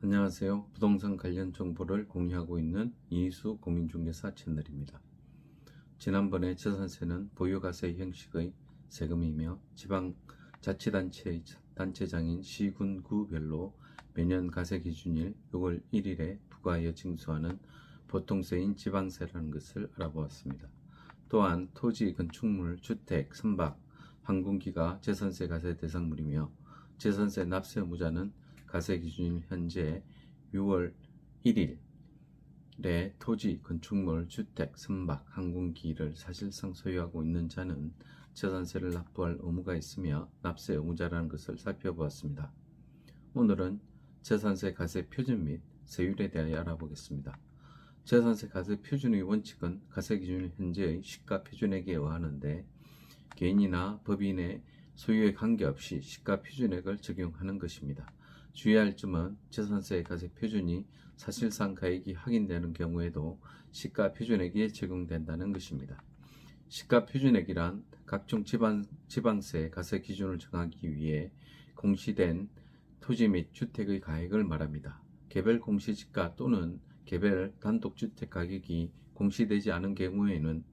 안녕하세요. 부동산 관련 정보를 공유하고 있는 이수 공인중개사 채널입니다. 지난번에 재산세는 보유가세 형식의 세금이며 지방자치단체의 단체장인 시군구별로 매년 가세 기준일 6월 1일에 부과하여 징수하는 보통세인 지방세라는 것을 알아보았습니다. 또한 토지, 건축물, 주택, 선박, 항공기가 재산세 가세 대상물이며 재산세 납세 의무자는 가세 기준일 현재 6월 1일에 토지, 건축물, 주택, 선박, 항공기를 사실상 소유하고 있는 자는 재산세를 납부할 의무가 있으며 납세 의무자라는 것을 살펴보았습니다. 오늘은 재산세 가세 표준 및 세율에 대하여 알아보겠습니다. 재산세 가세 표준의 원칙은 가세 기준일 현재의 시가 표준액에 의하는데 개인이나 법인의 소유에 관계없이 시가 표준액을 적용하는 것입니다. 주의할 점은 재산세 가세 표준이 사실상 가액이 확인되는 경우에도 시가 표준액이 적용된다는 것입니다. 시가 표준액이란 각종 지방세 가세 기준을 정하기 위해 공시된 토지 및 주택의 가액을 말합니다. 개별 공시지가 또는 개별 단독주택 가격이 공시되지 않은 경우에는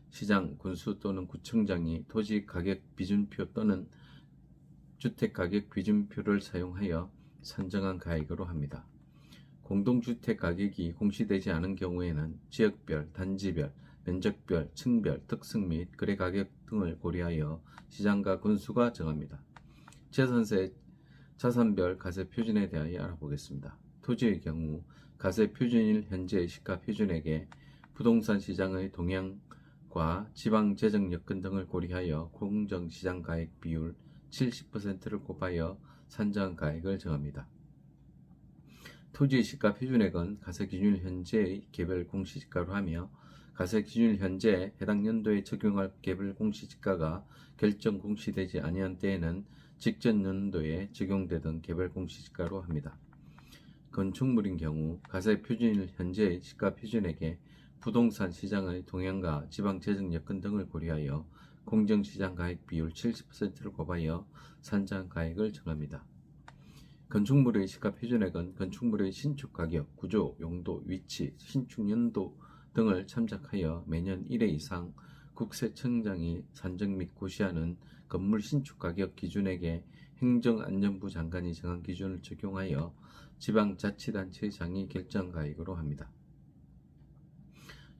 시장, 군수 또는 구청장이 토지 가격 비준표 또는 주택 가격 비준표를 사용하여 산정한 가액으로 합니다. 공동주택 가격이 공시되지 않은 경우에는 지역별, 단지별, 면적별, 층별, 특성 및 거래 가격 등을 고려하여 시장과 군수가 정합니다. 재산세 자산별 가세 표준에 대하여 알아보겠습니다. 토지의 경우 가세 표준일 현재의 시가 표준액에 부동산 시장의 동향과 지방 재정 여건 등을 고려하여 공정시장 가액 비율 70%를 곱하여 산정한 가액을 정합니다. 토지의 시가 표준액은 가세 기준일 현재의 개별 공시지가로 하며 가세 기준일 현재 해당 연도에 적용할 개별 공시지가가 결정 공시되지 아니한 때에는 직전 연도에 적용되던 개별 공시지가로 합니다. 건축물인 경우 가세 표준일 현재의 시가 표준액에 부동산 시장의 동향과 지방 재정 여건 등을 고려하여 공정시장 가액 비율 70%를 곱하여 산정 가액을 정합니다. 건축물의 시가 표준액은 건축물의 신축 가격, 구조, 용도, 위치, 신축 연도 등을 참작하여 매년 1회 이상 국세청장이 산정 및 고시하는 건물 신축 가격 기준액에 행정안전부 장관이 정한 기준을 적용하여 지방자치단체장이 결정 가액으로 합니다.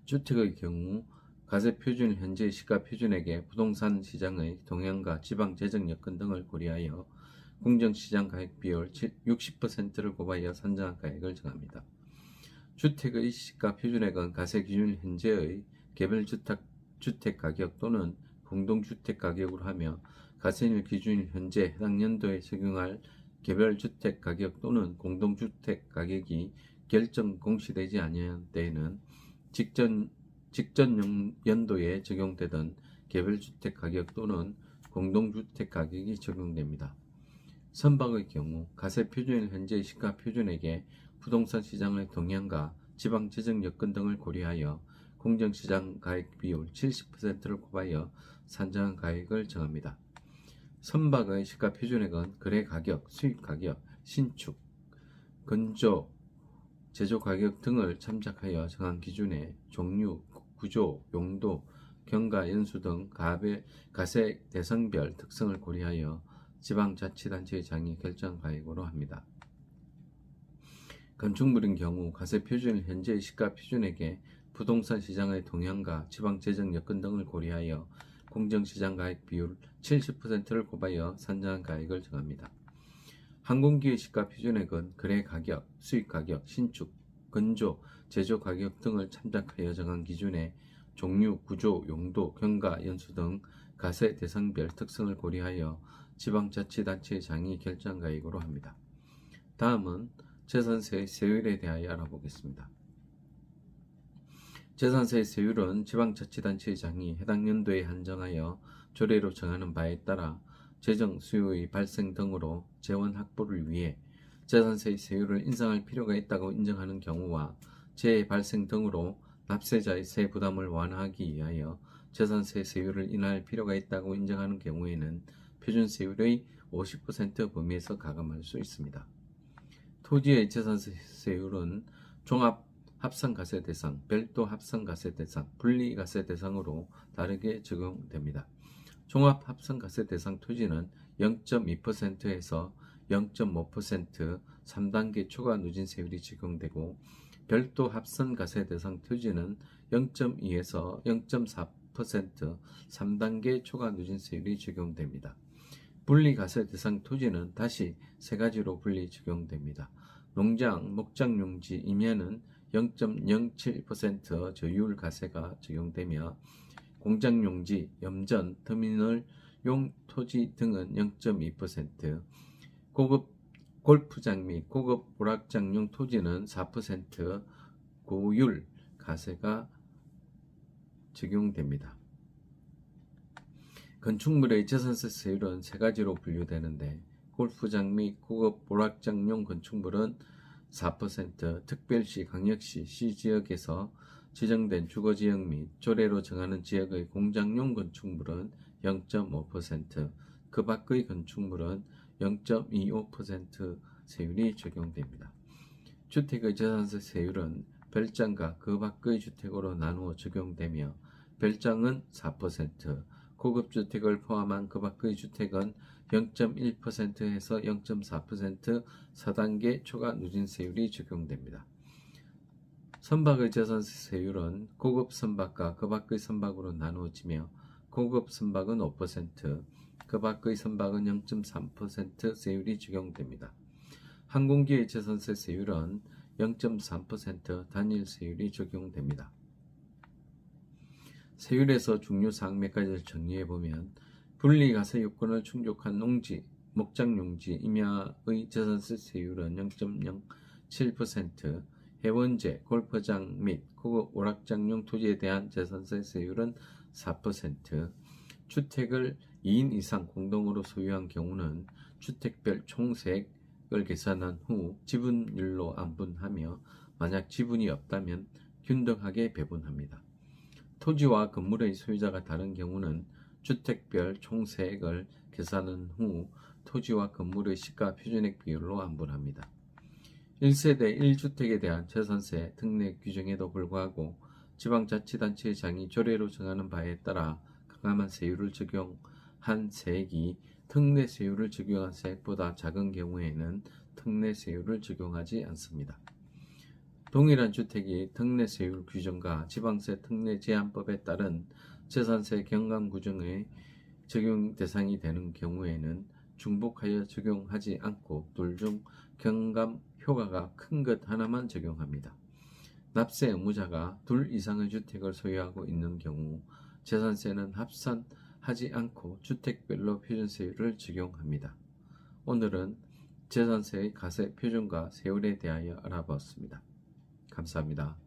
주택의 경우 가세 표준일 현재의 시가 표준액에 부동산 시장의 동향과 지방 재정 여건 등을 고려하여 공정시장 가액 비율 60%를 곱하여 산정한 가액을 정합니다. 주택의 시가 표준액은 가세 기준일 현재의 개별 주택 가격 또는 공동주택 가격으로 하며 가세일 기준일 현재 해당 연도에 적용할 개별 주택 가격 또는 공동주택 가격이 결정 공시되지 아니한 때에는 직전 연도에 적용되던 개별주택 가격 또는 공동주택 가격이 적용됩니다. 선박의 경우 가세 표준일 현재의 시가 표준액에 부동산 시장의 동향과 지방 재정 여건 등을 고려하여 공정시장 가액 비율 70%를 곱하여 산정한 가액을 정합니다. 선박의 시가 표준액은 거래 가격, 수입 가격, 신축, 건조, 제조 가격 등을 참작하여 정한 기준에 종류, 구조, 용도, 경과, 연수 등 가세 대상별 특성을 고려하여 지방자치단체장이 결정 가액으로 합니다. 건축물인 경우 가세 표준일 현재의 시가 표준액에 부동산 시장의 동향과 지방 재정 여건 등을 고려하여 공정시장 가액 비율 70%를 곱하여 산정한 가액을 정합니다. 항공기의 시가 표준액은 거래 가격, 수입 가격, 신축, 건조, 제조 가격 등을 참작하여 정한 기준에 종류, 구조, 용도, 경과, 연수 등 가세 대상별 특성을 고려하여 지방자치단체장이 결정 가액으로 합니다. 다음은 재산세 세율에 대하여 알아보겠습니다. 재산세 세율은 지방자치단체장이 해당 연도에 한정하여 조례로 정하는 바에 따라 재정 수요의 발생 등으로 재원 확보를 위해 재산세 세율을 인상할 필요가 있다고 인정하는 경우와 재해 발생 등으로 납세자의 세 부담을 완화하기 위하여 재산세 세율을 인하할 필요가 있다고 인정하는 경우에는 표준세율의 50% 범위에서 가감할 수 있습니다. 토지의 재산세율은 종합 합산가세 대상, 별도 합산가세 대상, 분리가세 대상으로 다르게 적용됩니다. 종합 합산가세 대상 토지는 0.2%에서 0.5% 3단계 초과 누진세율이 적용되고, 별도 합산가세 대상 토지는 0.2에서 0.4% 3단계 초과 누진세율이 적용됩니다. 분리가세 대상 토지는 다시 세 가지로 분리 적용됩니다. 농장, 목장용지, 임야는 0.07% 저율 가세가 적용되며, 공장용지, 염전, 터미널용 토지 등은 0.2%, 고급 골프장 및 고급 오락장용 토지는 4% 고율 가세가 적용됩니다. 건축물의 재산세율은 세 가지로 분류되는데, 골프장 및 고급 오락장용 건축물은 4%, 특별시, 강역시, 시지역에서 지정된 주거지역 및 조례로 정하는 지역의 공장용 건축물은 0.5%, 그 밖의 건축물은 0.25% 세율이 적용됩니다. 주택의 재산세 세율은 별장과 그 밖의 주택으로 나누어 적용되며, 별장은 4%, 고급주택을 포함한 그 밖의 주택은 0.1%에서 0.4% 4단계 초과 누진세율이 적용됩니다. 선박의 재산세율은 고급 선박과 그 밖의 선박으로 나누어지며, 고급 선박은 5%, 그 밖의 선박은 0.3% 세율이 적용됩니다. 항공기의 재산세 세율은 0.3% 단일 세율이 적용됩니다. 세율에서 중요사항 몇 가지를 정리해보면, 분리가세 요건을 충족한 농지, 목장용지, 임야의 재산세 세율은 0.07%, 해원제, 골프장 및 고급 오락장용 토지에 대한 재산세 세율은 4%, 주택을 2인 이상 공동으로 소유한 경우는 주택별 총세액을 계산한 후 지분율로 안분하며, 만약 지분이 없다면 균등하게 배분합니다. 토지와 건물의 소유자가 다른 경우는 주택별 총세액을 계산한 후 토지와 건물의 시가 표준액 비율로 안분합니다. 1세대 1주택에 대한 재산세 특례 규정에도 불구하고 지방자치단체장이 조례로 정하는 바에 따라 강함한 세율을 적용한 세액이 특례세율을 적용한 세액보다 작은 경우에는 특례세율을 적용하지 않습니다. 동일한 주택이 특례세율 규정과 지방세 특례 제한법에 따른 재산세 경감 규정의 적용 대상이 되는 경우에는 중복하여 적용하지 않고 둘 중 경감 효과가 큰 것 하나만 적용합니다. 납세 의무자가 둘 이상의 주택을 소유하고 있는 경우 재산세는 합산하지 않고 주택별로 표준세율을 적용합니다. 오늘은 재산세의 가세 표준과 세율에 대하여 알아보았습니다. 감사합니다.